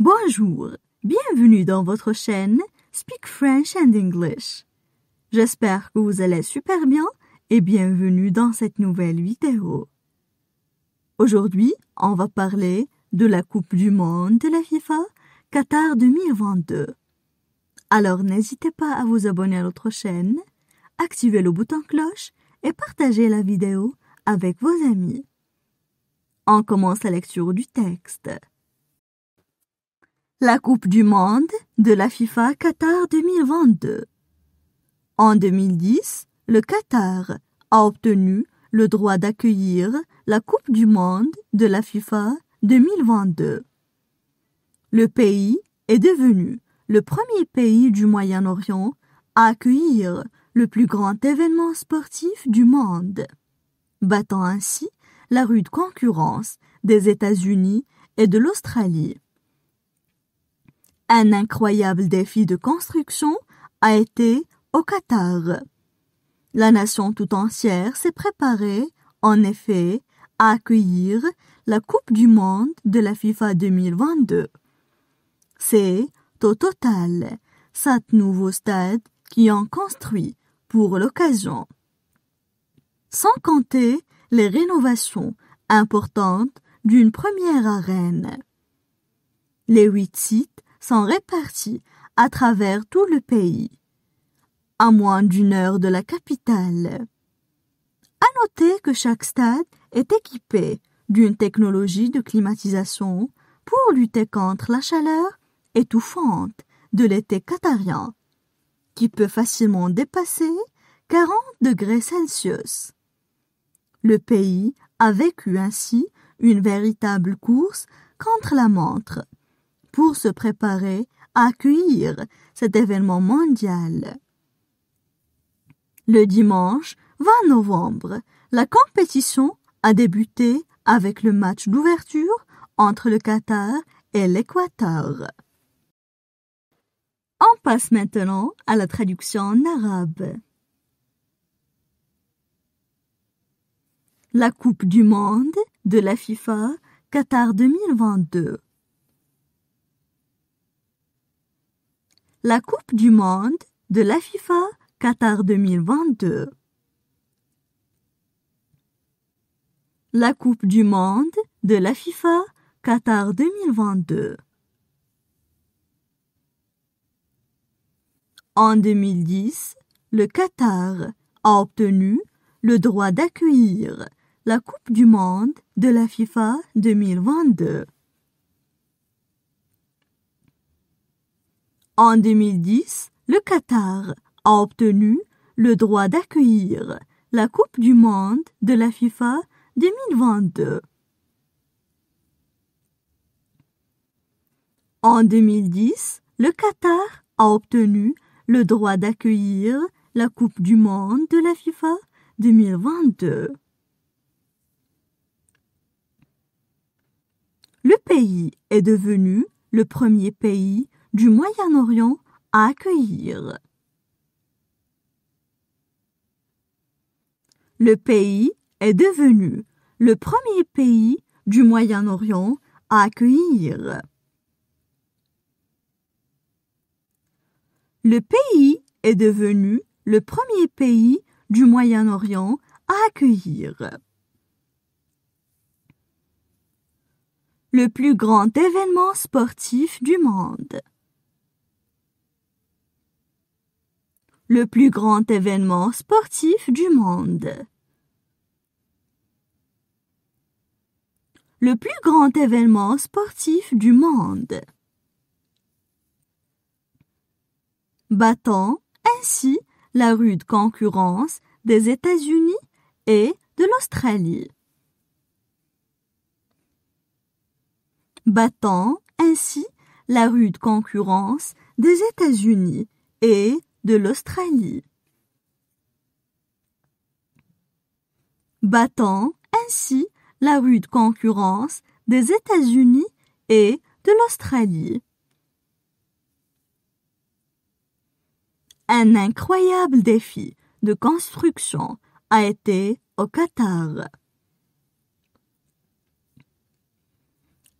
Bonjour, bienvenue dans votre chaîne Speak French and English. J'espère que vous allez super bien et bienvenue dans cette nouvelle vidéo. Aujourd'hui, on va parler de la Coupe du Monde de la FIFA Qatar 2022. Alors n'hésitez pas à vous abonner à notre chaîne, activer le bouton cloche et partager la vidéo avec vos amis. On commence la lecture du texte. La Coupe du Monde de la FIFA Qatar 2022. En 2010, le Qatar a obtenu le droit d'accueillir la Coupe du Monde de la FIFA 2022. Le pays est devenu le premier pays du Moyen-Orient à accueillir le plus grand événement sportif du monde, battant ainsi la rude concurrence des États-Unis et de l'Australie. Un incroyable défi de construction a été au Qatar. La nation tout entière s'est préparée, en effet, à accueillir la Coupe du Monde de la FIFA 2022. C'est, au total, 7 nouveaux stades qui ont construit pour l'occasion. Sans compter les rénovations importantes d'une première arène. Les 8 sites sont répartis à travers tout le pays, à moins d'une heure de la capitale. À noter que chaque stade est équipé d'une technologie de climatisation pour lutter contre la chaleur étouffante de l'été qatarien, qui peut facilement dépasser 40 degrés Celsius. Le pays a vécu ainsi une véritable course contre la montre pour se préparer à accueillir cet événement mondial. Le dimanche 20 novembre, la compétition a débuté avec le match d'ouverture entre le Qatar et l'Équateur. On passe maintenant à la traduction en arabe. La Coupe du Monde de la FIFA Qatar 2022. La Coupe du Monde de la FIFA Qatar 2022. La Coupe du Monde de la FIFA Qatar 2022. En 2010, le Qatar a obtenu le droit d'accueillir la Coupe du Monde de la FIFA 2022. En 2010, le Qatar a obtenu le droit d'accueillir la Coupe du Monde de la FIFA 2022. En 2010, le Qatar a obtenu le droit d'accueillir la Coupe du Monde de la FIFA 2022. Le pays est devenu le premier pays du Moyen-Orient à accueillir. Le pays est devenu le premier pays du Moyen-Orient à accueillir. Le pays est devenu le premier pays du Moyen-Orient à accueillir. Le plus grand événement sportif du monde. Le plus grand événement sportif du monde. Le plus grand événement sportif du monde. Battant ainsi la rude concurrence des États-Unis et de l'Australie. Battant ainsi la rude concurrence des États-Unis et de l'Australie. Battant ainsi la rude concurrence des États-Unis et de l'Australie. Un incroyable défi de construction a été au Qatar.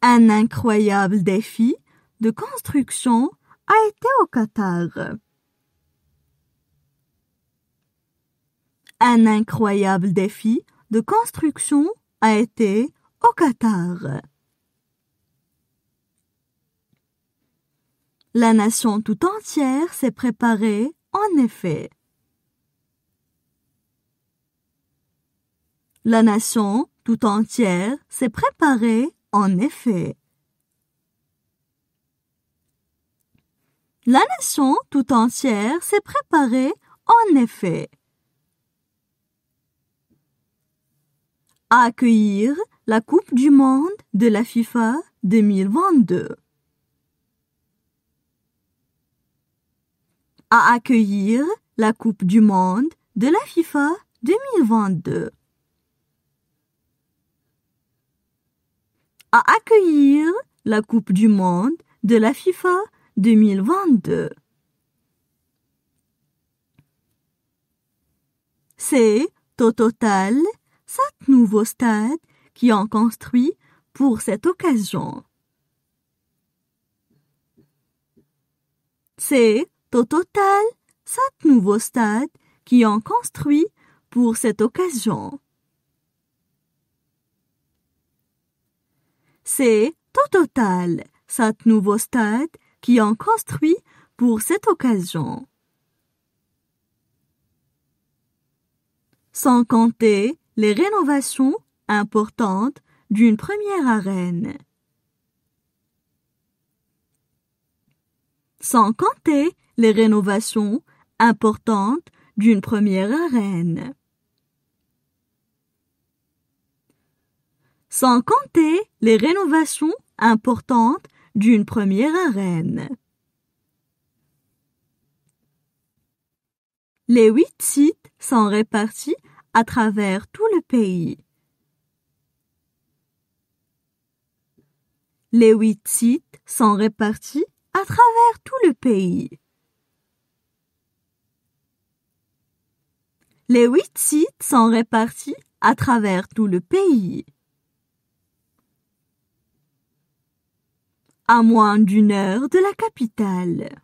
Un incroyable défi de construction a été au Qatar. Un incroyable défi de construction a été au Qatar. La nation tout entière s'est préparée, en effet. La nation tout entière s'est préparée, en effet. La nation tout entière s'est préparée, en effet. À accueillir la Coupe du monde de la FIFA 2022. À accueillir la Coupe du monde de la FIFA 2022. À accueillir la Coupe du monde de la FIFA 2022. C'est au total 7 nouveaux stades qui ont construit pour cette occasion. C'est au total 7 nouveaux stades qui ont construit pour cette occasion. C'est au total 7 nouveaux stades qui ont construit pour cette occasion. Sans compter les rénovations importantes d'une première arène. Sans compter les rénovations importantes d'une première arène. Sans compter les rénovations importantes d'une première arène. Les 8 sites sont répartis à travers tout le pays. Les 8 sites sont répartis à travers tout le pays. Les 8 sites sont répartis à travers tout le pays. À moins d'1 heure de la capitale.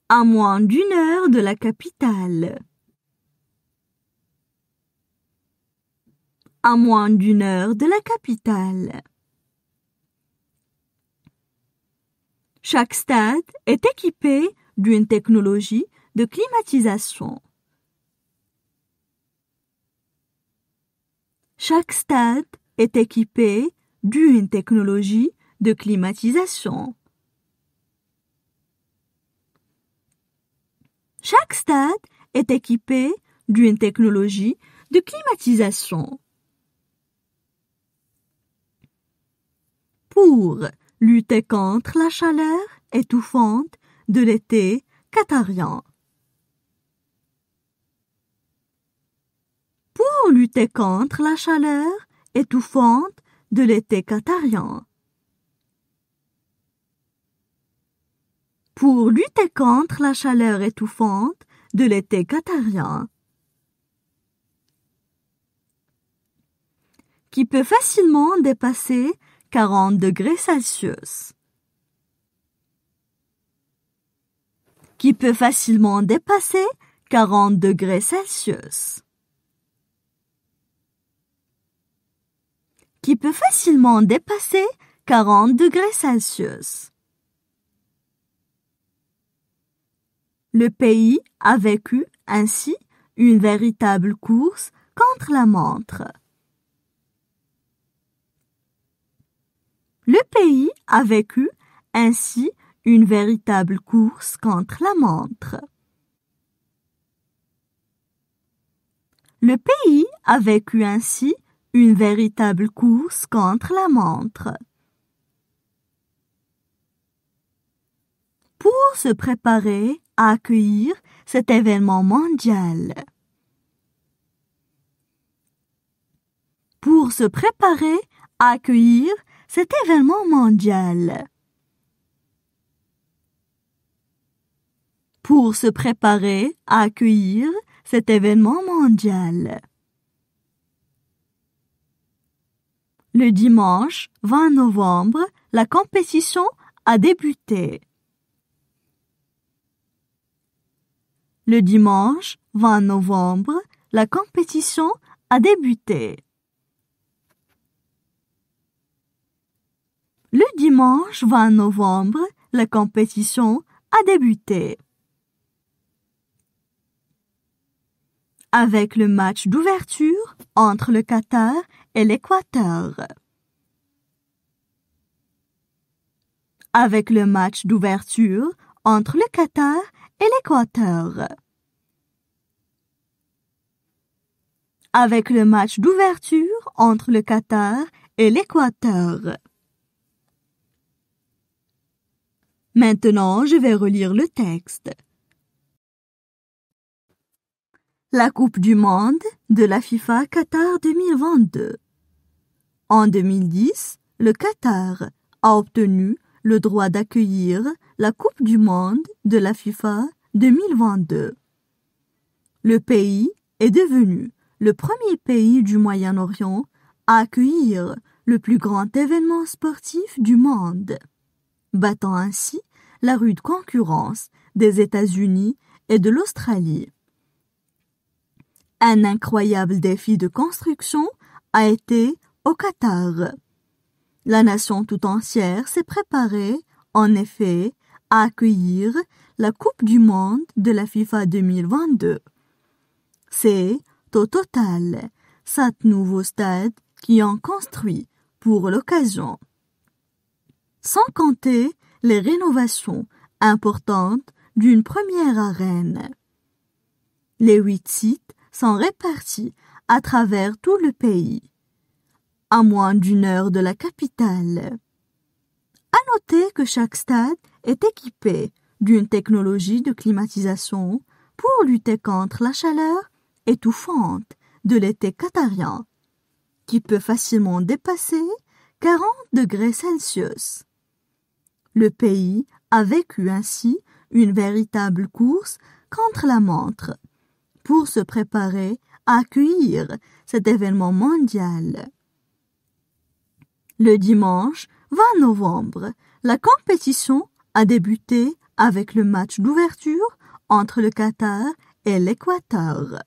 À moins d'1 heure de la capitale. À moins d'1 heure de la capitale. Chaque stade est équipé d'une technologie de climatisation. Chaque stade est équipé d'une technologie de climatisation. Chaque stade est équipé d'une technologie de climatisation. Pour lutter contre la chaleur étouffante de l'été qatarien. Pour lutter contre la chaleur étouffante de l'été qatarien. Pour lutter contre la chaleur étouffante de l'été qatarien. Qui peut facilement dépasser 40 degrés Celsius. Qui peut facilement dépasser 40 degrés Celsius. Qui peut facilement dépasser 40 degrés Celsius. Le pays a vécu ainsi une véritable course contre la montre. Le pays a vécu ainsi une véritable course contre la montre. Le pays a vécu ainsi une véritable course contre la montre. Pour se préparer à accueillir cet événement mondial. Pour se préparer à accueillir cet événement mondial. Pour se préparer à accueillir cet événement mondial. Le dimanche 20 novembre, la compétition a débuté. Le dimanche 20 novembre, la compétition a débuté. Le dimanche 20 novembre, la compétition a débuté. Avec le match d'ouverture entre le Qatar et l'Équateur. Avec le match d'ouverture entre le Qatar et l'Équateur. Avec le match d'ouverture entre le Qatar et l'Équateur. Maintenant, je vais relire le texte. La Coupe du monde de la FIFA Qatar 2022. En 2010, le Qatar a obtenu le droit d'accueillir la Coupe du monde de la FIFA 2022. Le pays est devenu le premier pays du Moyen-Orient à accueillir le plus grand événement sportif du monde, battant ainsi la rude concurrence des États-Unis et de l'Australie. Un incroyable défi de construction a été au Qatar. La nation tout entière s'est préparée, en effet, à accueillir la Coupe du monde de la FIFA 2022. C'est, au total, 7 nouveaux stades qui ont construit pour l'occasion. Sans compter les rénovations importantes d'une première arène. Les 8 sites sont répartis à travers tout le pays, à moins d'1 heure de la capitale. À noter que chaque stade est équipé d'une technologie de climatisation pour lutter contre la chaleur étouffante de l'été qatarien, qui peut facilement dépasser 40 degrés Celsius. Le pays a vécu ainsi une véritable course contre la montre pour se préparer à accueillir cet événement mondial. Le dimanche 20 novembre, la compétition a débuté avec le match d'ouverture entre le Qatar et l'Équateur.